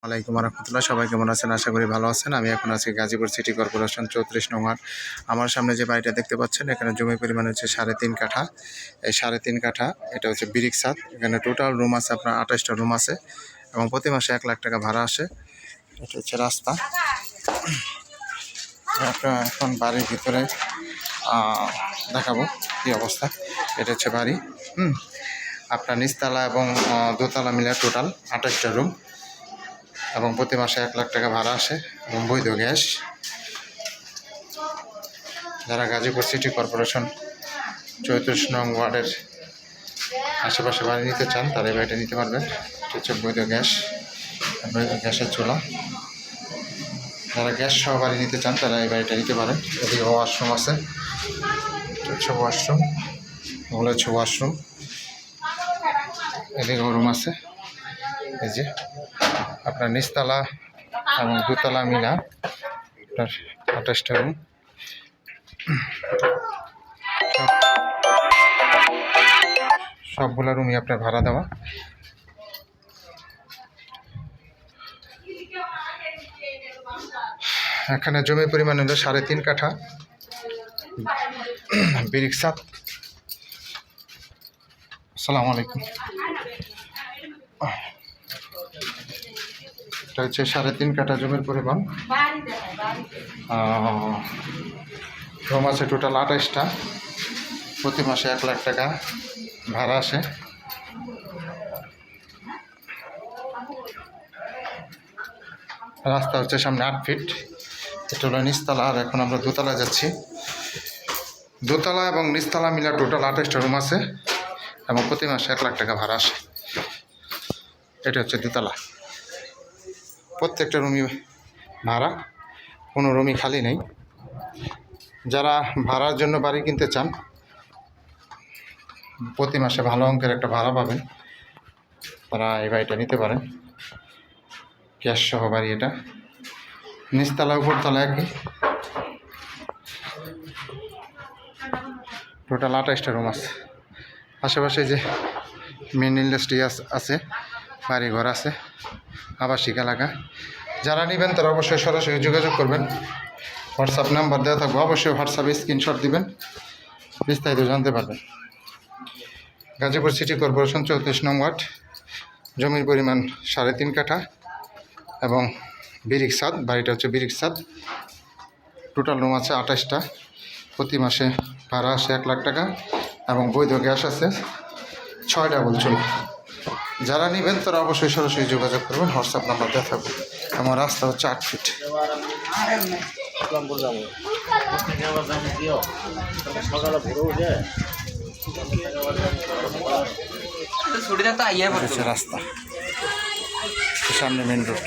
আলাইকুম রহমতুল্লাহ। সবাই কেমন আছেন? আশা করি ভালো আছেন। আমি এখন আছি গাজীপুর সিটি কর্পোরেশন 34 নং ওয়ার্ড। আমার সামনে যে বাড়িটা দেখতে পাচ্ছেন, এখানে জমি পরিমাণ হচ্ছে 3.5 কাঠা। এই 3.5 কাঠা এটা হচ্ছে ব্রিক ছাদ। এখানে টোটাল রুম আছে আপনার 28টা রুম আছে এবং প্রতি মাসে 1 লাখ টাকা ভাড়া আসে। এটা হচ্ছে রাস্তা। আপনার এখন বাড়ির ভিতরে দেখাবো কী অবস্থা। এটা হচ্ছে বাড়ি। আপনার নিচতলা এবং দোতলা মিলে টোটাল 28টা রুম এবং প্রতি মাসে 1 লাখ টাকা ভাড়া আসে এবং বৈধ গ্যাস। যারা গাজীপুর সিটি কর্পোরেশন 34 নং ওয়ার্ডের আশেপাশে বাড়ি নিতে চান তারা এই বাড়িটা নিতে পারবেন। এটা হচ্ছে বৈধ গ্যাস, বৈধ গ্যাসের চুলা। যারা গ্যাস সহ বাড়ি নিতে চান তারা এই বাড়িটা নিতে পারেন। এদিকে ওয়াশরুম আছে, এটা হচ্ছে ওয়াশরুম, ওগুলো হচ্ছে ওয়াশরুম। এদিকে রুম আছে, এই যে আপনার নিচতলা এবং দোতলা মিলা আপনার 28টা রুম। সবগুলো রুমই আপনার ভাড়া দেওয়া। এখানে জমির পরিমাণ হলো 3.5 কাঠা, ব্রিক ছাদ। আসসালামু আলাইকুম। এটা হচ্ছে 3.5 কাঠা জমির পরিমাণ। রুম আছে টোটাল 28টা। প্রতি মাসে 1 লাখ টাকা ভাড়া আসে। রাস্তা হচ্ছে সামনে 8 ফিট। এটা হলো নিচতলা। আর এখন আমরা দোতলা যাচ্ছি। দোতলা এবং নিচতলা মিলে টোটাল 28টা রুম আছে এবং প্রতি মাসে 1 লাখ টাকা ভাড়া আসে। এটা হচ্ছে দোতলা। প্রত্যেকটা রুমই ভাড়া, কোনো রুমই খালি নেই। যারা ভাড়ার জন্য বাড়ি কিনতে চান প্রতি মাসে ভালো অঙ্কের একটা ভাড়া পাবেন, তারা এই বাড়িটা নিতে পারেন। গ্যাস সহ বাড়ি এটা। নিচতলা উপরতলা একই। টোটাল 28টা রুম আছে। আশেপাশে যে মেন ইন্ডাস্ট্রি আছে, বাড়িঘর আছে, আবাসিক এলাকা। যারা নেবেন তারা অবশ্যই সরাসরি যোগাযোগ করবেন। হোয়াটসঅ্যাপ নাম্বার দেওয়া থাকবে, অবশ্যই হোয়াটসঅ্যাপে স্ক্রিনশট দিবেন, বিস্তারিত জানতে পারবেন। গাজীপুর সিটি কর্পোরেশন 34 নং ওয়ার্ড। জমির পরিমাণ 3.5 কাঠা এবং ব্রিক ছাদ। বাড়িটা হচ্ছে ব্রিক ছাদ। টোটাল রুম আছে 28টা। প্রতি মাসে ভাড়া আসে 1 লাখ টাকা এবং বৈধ গ্যাস আছে 6টা বলছিল। যারা নেবেন তারা অবশ্যই সরাসরি যোগাযোগ করবেন, হোয়াটসঅ্যাপ নাম্বার দেওয়া থাকবে। আমার রাস্তা হচ্ছে 8 ফিট। রাস্তা সামনে মেন রোড।